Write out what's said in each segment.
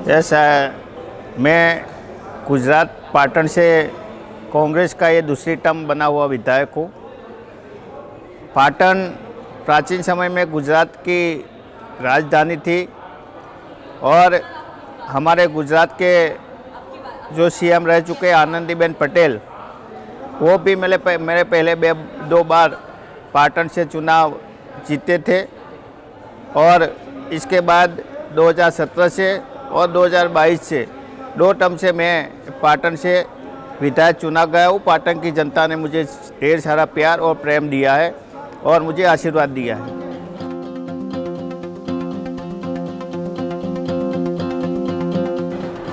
ऐसा मैं गुजरात पाटन से कांग्रेस का ये दूसरी टर्म बना हुआ विधायक हूँ। पाटन प्राचीन समय में गुजरात की राजधानी थी और हमारे गुजरात के जो सीएम रह चुके आनंदीबेन पटेल, वो भी मेरे पहले दो बार पाटन से चुनाव जीते थे और इसके बाद 2017 से और 2022 से दो टर्म से मैं पाटन से विधायक चुना गया हूँ। पाटन की जनता ने मुझे ढेर सारा प्यार और प्रेम दिया है और मुझे आशीर्वाद दिया है।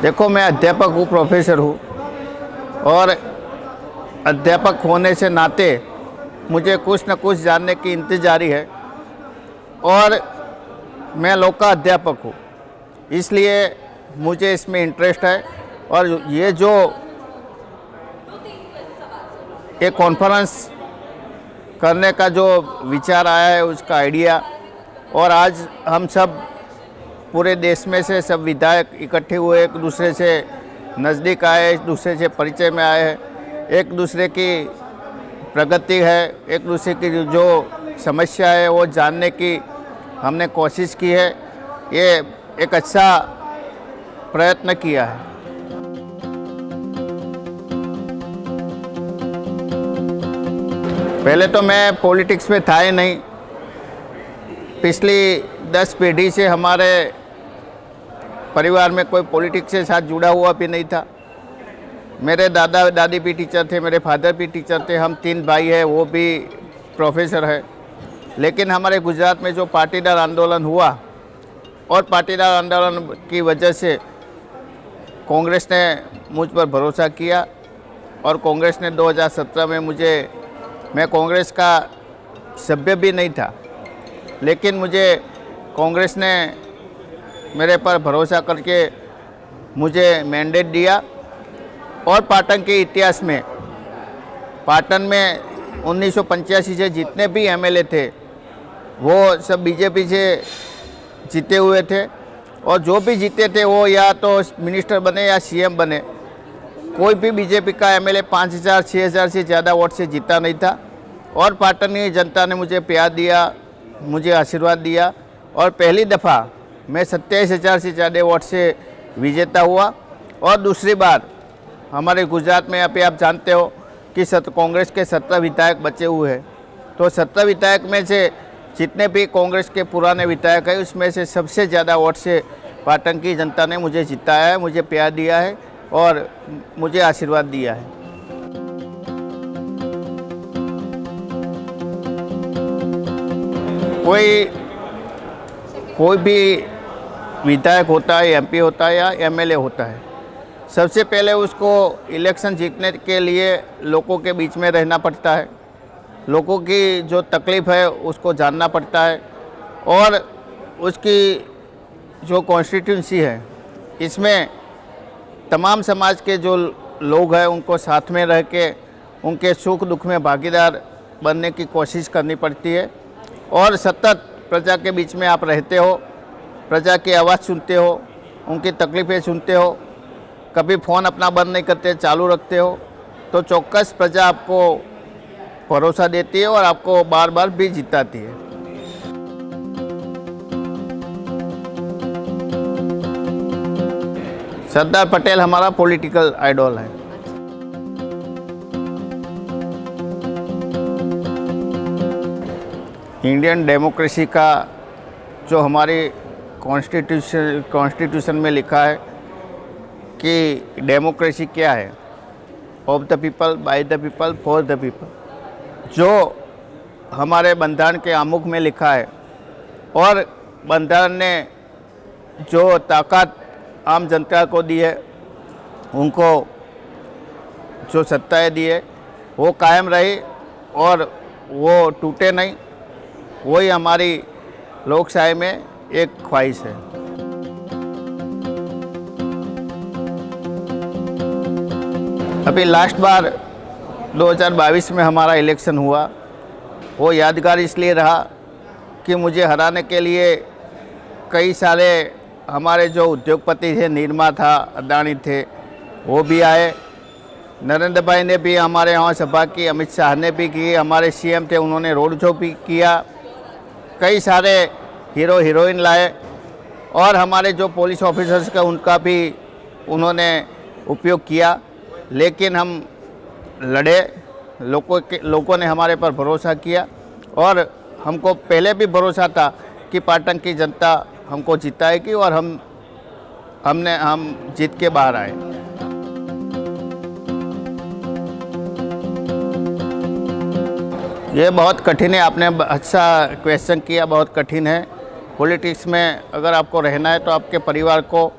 देखो, मैं अध्यापक हूँ, प्रोफेसर हूँ और अध्यापक होने से नाते मुझे कुछ न कुछ जानने की इंतज़ारी है और मैं लोक का अध्यापक हूँ, इसलिए मुझे इसमें इंटरेस्ट है। और ये जो एक कॉन्फ्रेंस करने का जो विचार आया है, उसका आइडिया, और आज हम सब पूरे देश में से सब विधायक इकट्ठे हुए, एक दूसरे से नज़दीक आए, एक दूसरे से परिचय में आए हैं, एक दूसरे की प्रगति है, एक दूसरे की जो समस्या है वो जानने की हमने कोशिश की है। ये एक अच्छा प्रयत्न किया है। पहले तो मैं पॉलिटिक्स में था ही नहीं। पिछली 10 पीढ़ी से हमारे परिवार में कोई पॉलिटिक्स के साथ जुड़ा हुआ भी नहीं था। मेरे दादा दादी भी टीचर थे, मेरे फादर भी टीचर थे, हम 3 भाई हैं, वो भी प्रोफेसर है। लेकिन हमारे गुजरात में जो पाटीदार आंदोलन हुआ और पाटीदार आंदोलन की वजह से कांग्रेस ने मुझ पर भरोसा किया और कांग्रेस ने 2017 में मैं कांग्रेस का सभ्य भी नहीं था, लेकिन मुझे कांग्रेस ने मेरे पर भरोसा करके मुझे मैंडेट दिया। और पाटन के इतिहास में, पाटन में 1985 से जितने भी एमएलए थे वो सब बीजेपी से जीते हुए थे और जो भी जीते थे वो या तो मिनिस्टर बने या सीएम बने। कोई भी बीजेपी का एमएलए 5000 6000 से ज़्यादा वोट से जीता नहीं था। और पाटन की जनता ने मुझे प्यार दिया, मुझे आशीर्वाद दिया और पहली दफ़ा मैं 27,000 से ज़्यादा वोट से विजेता हुआ। और दूसरी बार हमारे गुजरात में अभी आप जानते हो कि कांग्रेस के 17 विधायक बचे हुए हैं, तो 17 विधायक में से जितने भी कांग्रेस के पुराने विधायक हैं उसमें से सबसे ज़्यादा वोट से पाटन की जनता ने मुझे जिताया है, मुझे प्यार दिया है और मुझे आशीर्वाद दिया है। कोई भी विधायक होता है, एमपी होता है या एमएलए होता है, सबसे पहले उसको इलेक्शन जीतने के लिए लोगों के बीच में रहना पड़ता है, लोगों की जो तकलीफ़ है उसको जानना पड़ता है और उसकी जो कॉन्स्टिट्यूंसी है इसमें तमाम समाज के जो लोग हैं उनको साथ में रह के उनके सुख दुख में भागीदार बनने की कोशिश करनी पड़ती है। और सतत प्रजा के बीच में आप रहते हो, प्रजा की आवाज़ सुनते हो, उनकी तकलीफ़ें सुनते हो, कभी फ़ोन अपना बंद नहीं करते, चालू रखते हो, तो चौक्कस प्रजा आपको भरोसा देती है और आपको बार बार भी जिताती है। सरदार पटेल हमारा पॉलिटिकल आइडल है। इंडियन डेमोक्रेसी का जो हमारी कॉन्स्टिट्यूशन में लिखा है कि डेमोक्रेसी क्या है, of the people, by the people, for the people, जो हमारे बंधारण के आमुख में लिखा है। और बंधारण ने जो ताकत आम जनता को दी है, उनको जो सत्ताएं दी है वो कायम रही और वो टूटे नहीं। वही हमारी लोकशाही में एक ख्वाहिश है। अभी लास्ट बार 2022 में हमारा इलेक्शन हुआ, वो यादगार इसलिए रहा कि मुझे हराने के लिए कई सारे हमारे जो उद्योगपति थे, निर्मा था, अदानी थे, वो भी आए। नरेंद्र भाई ने भी हमारे यहाँ सभा की, अमित शाह ने भी की, हमारे सीएम थे उन्होंने रोड शो भी किया, कई सारे हीरो हीरोइन लाए और हमारे जो पुलिस ऑफिसर्स का उनका भी उन्होंने उपयोग किया। लेकिन हम लड़े, लोगों ने हमारे पर भरोसा किया और हमको पहले भी भरोसा था कि पाटन की जनता हमको जिताएगी और हम जीत के बाहर आए। ये बहुत कठिन है, आपने अच्छा क्वेश्चन किया, बहुत कठिन है। पॉलिटिक्स में अगर आपको रहना है तो आपके परिवार को,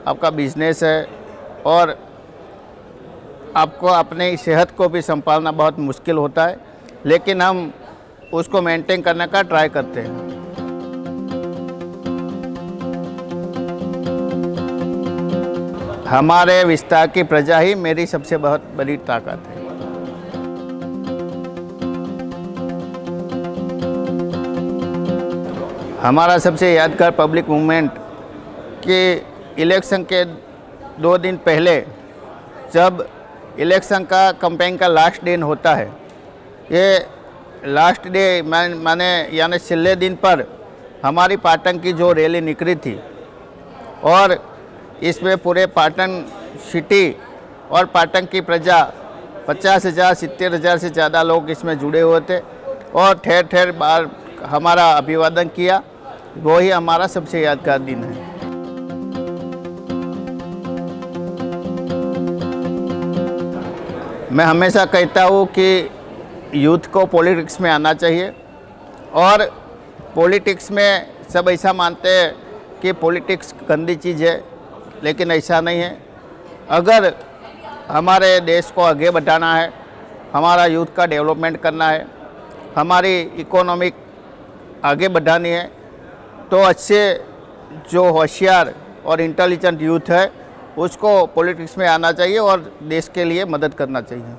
आपका बिजनेस है और आपको अपनी सेहत को भी संभालना बहुत मुश्किल होता है, लेकिन हम उसको मेंटेन करने का ट्राई करते हैं। हमारे विस्तार की प्रजा ही मेरी सबसे बहुत बड़ी ताकत है। हमारा सबसे यादगार पब्लिक मूवमेंट कि इलेक्शन के 2 दिन पहले जब इलेक्शन का कैंपेन का लास्ट दिन होता है, ये लास्ट डे माने यानी छेल्ले दिन पर हमारी पाटन की जो रैली निकली थी और इसमें पूरे पाटन सिटी और पाटन की प्रजा 50,000 70,000 से ज़्यादा लोग इसमें जुड़े हुए थे और ठहर ठहर बार हमारा अभिवादन किया। वो ही हमारा सबसे यादगार दिन है। मैं हमेशा कहता हूँ कि यूथ को पॉलिटिक्स में आना चाहिए और पॉलिटिक्स में सब ऐसा मानते हैं कि पॉलिटिक्स गंदी चीज़ है, लेकिन ऐसा नहीं है। अगर हमारे देश को आगे बढ़ाना है, हमारा यूथ का डेवलपमेंट करना है, हमारी इकोनॉमिक आगे बढ़ानी है, तो अच्छे जो होशियार और इंटेलिजेंट यूथ है उसको पॉलिटिक्स में आना चाहिए और देश के लिए मदद करना चाहिए।